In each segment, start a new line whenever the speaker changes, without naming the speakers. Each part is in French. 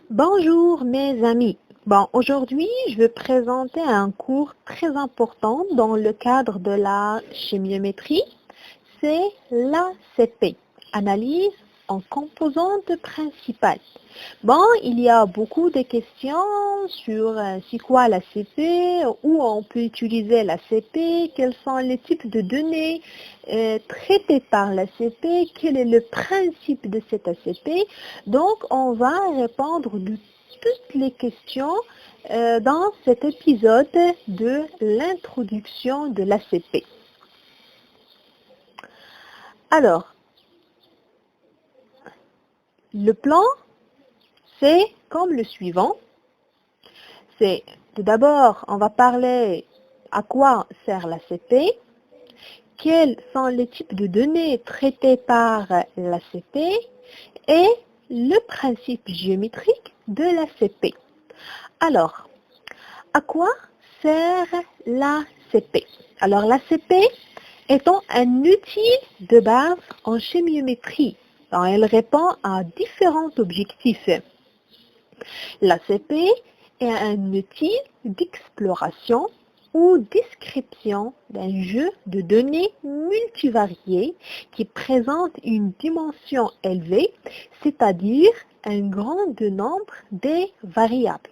Bonjour mes amis. Bon, aujourd'hui, je vais présenter un cours très important dans le cadre de la chimiométrie. C'est l'ACP, analyse en composantes principales. Bon, il y a beaucoup de questions sur c'est quoi l'ACP, où on peut utiliser l'ACP, quels sont les types de données traitées par l'ACP, quel est le principe de cette ACP. Donc, on va répondre de toutes les questions dans cet épisode de l'introduction de l'ACP. Alors, le plan, c'est comme le suivant. C'est tout d'abord, on va parler à quoi sert l'ACP, quels sont les types de données traitées par l'ACP et le principe géométrique de l'ACP. Alors, à quoi sert l'ACP? Alors, l'ACP étant un outil de base en chimiométrie, donc elle répond à différents objectifs. L'ACP est un outil d'exploration ou description d'un jeu de données multivariées qui présente une dimension élevée, c'est-à-dire un grand nombre de variables.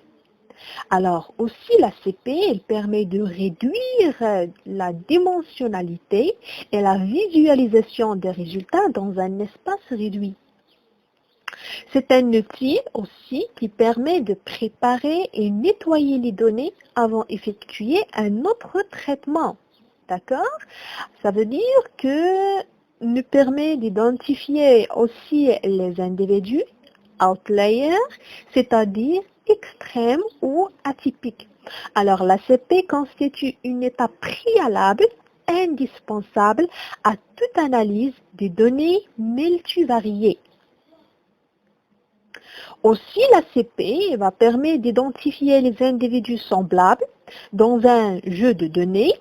Alors aussi l'ACP, elle permet de réduire la dimensionnalité et la visualisation des résultats dans un espace réduit. C'est un outil aussi qui permet de préparer et nettoyer les données avant d'effectuer un autre traitement. D'accord? Ça veut dire que nous permet d'identifier aussi les individus, outliers, c'est-à-dire extrêmes ou atypiques. Alors l'ACP constitue une étape préalable indispensable à toute analyse des données multivariées. Aussi, l'ACP va permettre d'identifier les individus semblables dans un jeu de données,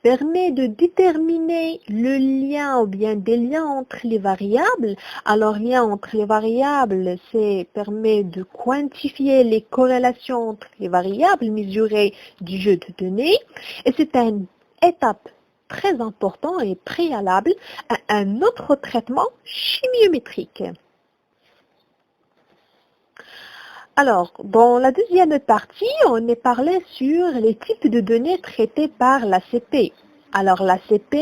permet de déterminer le lien ou bien des liens entre les variables. Alors, lien entre les variables, c'est permet de quantifier les corrélations entre les variables mesurées du jeu de données. Et c'est une étape très importante et préalable à un autre traitement chimiométrique. Alors, dans la deuxième partie, on est parlé sur les types de données traitées par l'ACP. Alors, l'ACP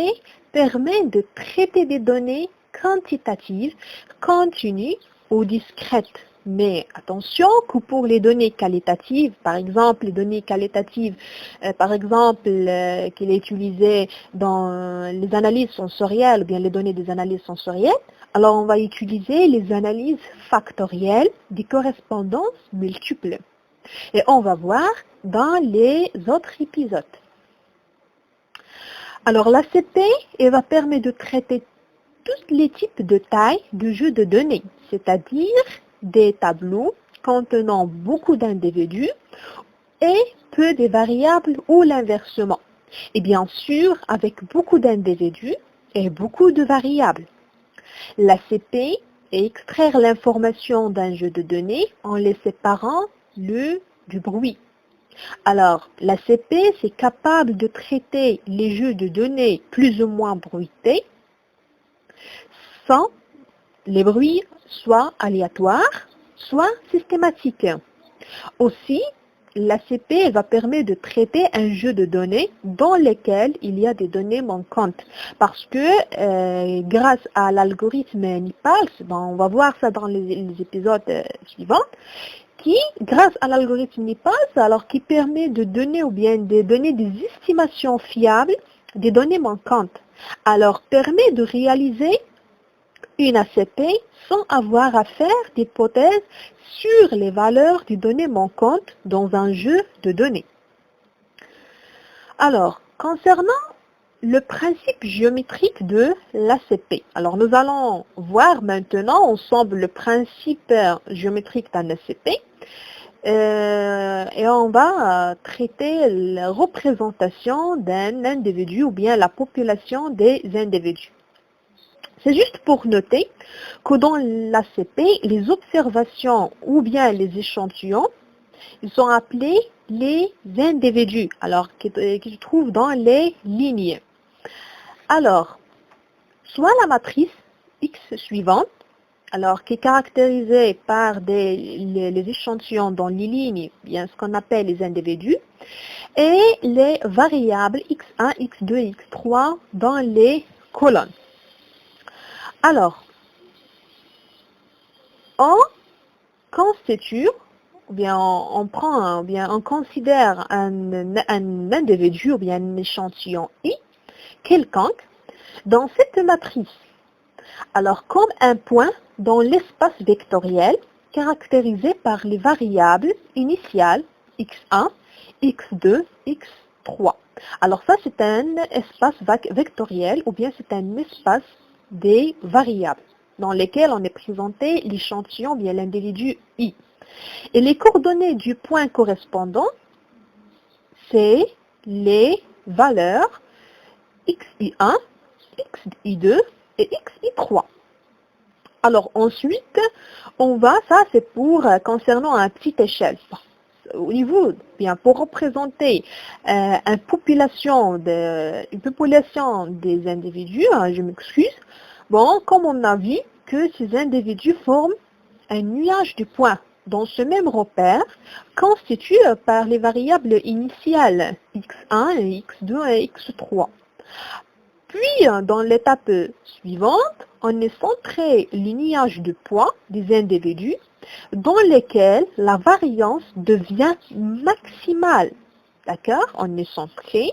permet de traiter des données quantitatives, continues ou discrètes. Mais attention que pour les données qualitatives, par exemple les données qualitatives, qu'il est utilisé dans les analyses sensorielles ou bien les données des analyses sensorielles, alors on va utiliser les analyses factorielles des correspondances multiples. Et on va voir dans les autres épisodes. Alors l'ACP va permettre de traiter tous les types de tailles de jeux de données, c'est-à-dire des tableaux contenant beaucoup d'individus et peu de variables ou l'inversement. Et bien sûr, avec beaucoup d'individus et beaucoup de variables. L'ACP est extraire l'information d'un jeu de données en les séparant du bruit. Alors, l'ACP, c'est capable de traiter les jeux de données plus ou moins bruités sans les bruits soit aléatoires, soit systématiques. Aussi, l'ACP va permettre de traiter un jeu de données dans lequel il y a des données manquantes. Parce que grâce à l'algorithme NIPALS, on va voir ça dans les épisodes suivants, qui, grâce à l'algorithme NIPALS, alors qui permet de donner ou bien de donner des estimations fiables des données manquantes. Alors, permet de réaliser une ACP sans avoir à faire d'hypothèses sur les valeurs des données manquantes dans un jeu de données. Alors, concernant le principe géométrique de l'ACP. Alors, nous allons voir maintenant ensemble le principe géométrique d'un ACP et on va traiter la représentation d'un individu ou bien la population des individus. C'est juste pour noter que dans l'ACP, les observations ou bien les échantillons, ils sont appelés les individus, alors qui se trouvent dans les lignes. Alors, soit la matrice X suivante, alors qui est caractérisée par les échantillons dans les lignes, bien ce qu'on appelle les individus, et les variables x1, x2 et x3 dans les colonnes. Alors, on constitue, ou bien on prend, ou bien on considère un individu, ou bien un échantillon I, quelconque, dans cette matrice. Alors, comme un point dans l'espace vectoriel, caractérisé par les variables initiales x1, x2, x3. Alors ça, c'est un espace vectoriel, ou bien c'est un espace des variables, dans lesquels on est présenté l'échantillon, bien l'individu I. Et les coordonnées du point correspondant, c'est les valeurs xi1, xi2 et xi3. Alors ensuite, on va, ça c'est pour concernant un petit échelle. Au niveau, bien pour représenter une population des individus, hein, je m'excuse. Bon, comme on a vu que ces individus forment un nuage de points dans ce même repère constitué par les variables initiales x1, x2 et x3. Puis, dans l'étape suivante, on est centré le nuage de points des individus dans lesquels la variance devient maximale. D'accord? On est centré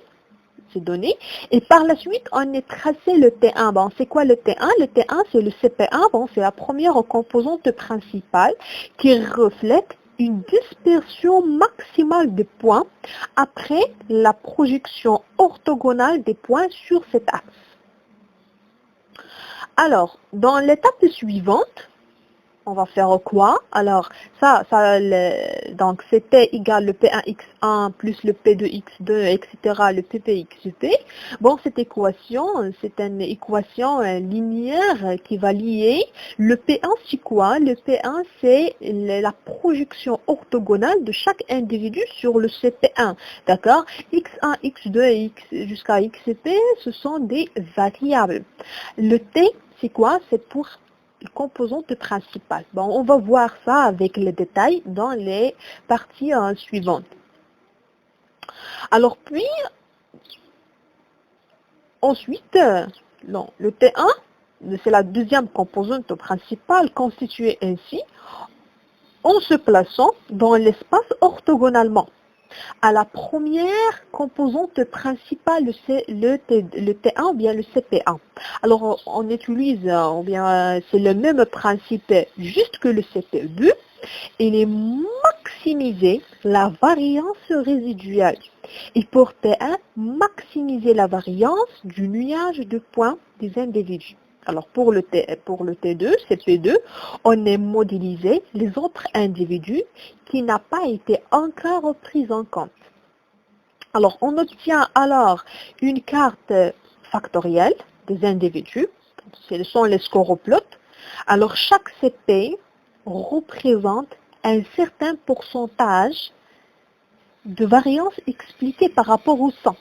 ces données. Et par la suite, on est tracé le T1. Bon, c'est quoi le T1? Le T1, c'est le CP1. Bon, c'est la première composante principale qui reflète une dispersion maximale des points après la projection orthogonale des points sur cet axe. Alors, dans l'étape suivante, on va faire quoi? Alors, donc c'était égal le P1x1 plus le P2x2, etc., le PPxP. Bon, cette équation, c'est une équation linéaire qui va lier le P1, c'est quoi? Le P1, c'est la projection orthogonale de chaque individu sur le CP1. D'accord? x1, x2 et x jusqu'à xp, ce sont des variables. Le T, c'est quoi? C'est pour composante principale. Bon, on va voir ça avec les détails dans les parties suivantes. Alors puis, ensuite, le T1, c'est la deuxième composante principale constituée ainsi en se plaçant dans l'espace orthogonalement. À la première composante principale, c'est le T1 ou bien le CP1. Alors, on utilise, ou bien c'est le même principe, juste que le CP2, il est maximiser la variance résiduelle. Et pour T1, maximiser la variance du nuage de points des individus. Alors pour le T2, CP2, on est modélisé les autres individus qui n'ont pas été encore pris en compte. Alors on obtient alors une carte factorielle des individus, ce sont les scoroplots. Alors chaque CP représente un certain pourcentage de variance expliquée par rapport au sang.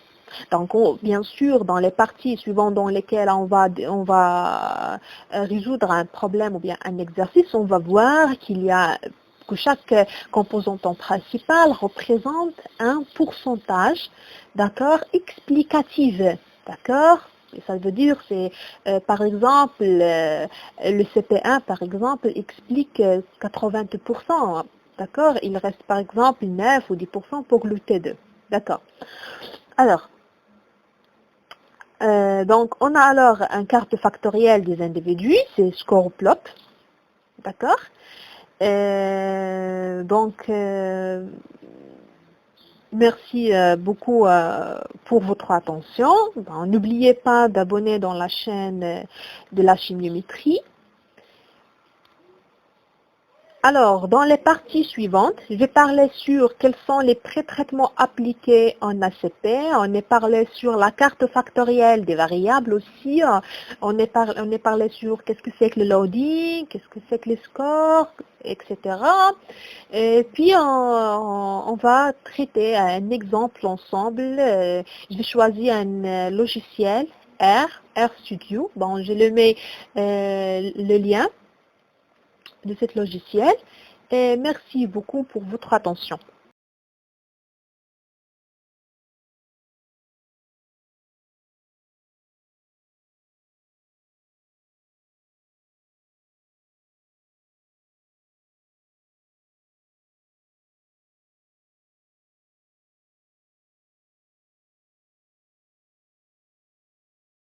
Donc, bien sûr, dans les parties suivantes dans lesquelles on va résoudre un problème ou bien un exercice, on va voir que chaque composante principale représente un pourcentage, d'accord, explicatif, d'accord. Et ça veut dire, c'est par exemple, le CP1, par exemple, explique 80%. D'accord? Il reste par exemple 9 ou 10% pour le T2. D'accord. Alors, donc on a alors une carte factorielle des individus, c'est score plot. D'accord? Merci beaucoup pour votre attention. N'oubliez pas d'abonner dans la chaîne de la chimiométrie. Alors, dans les parties suivantes, je vais parler sur quels sont les pré-traitements appliqués en ACP. On est parlé sur la carte factorielle des variables aussi. On est parlé sur qu'est-ce que c'est que le loading, qu'est-ce que c'est que les scores, etc. Et puis, on va traiter un exemple ensemble. J'ai choisi un logiciel RStudio. Bon, je le mets le lien de ce logiciel. Et merci beaucoup pour votre attention.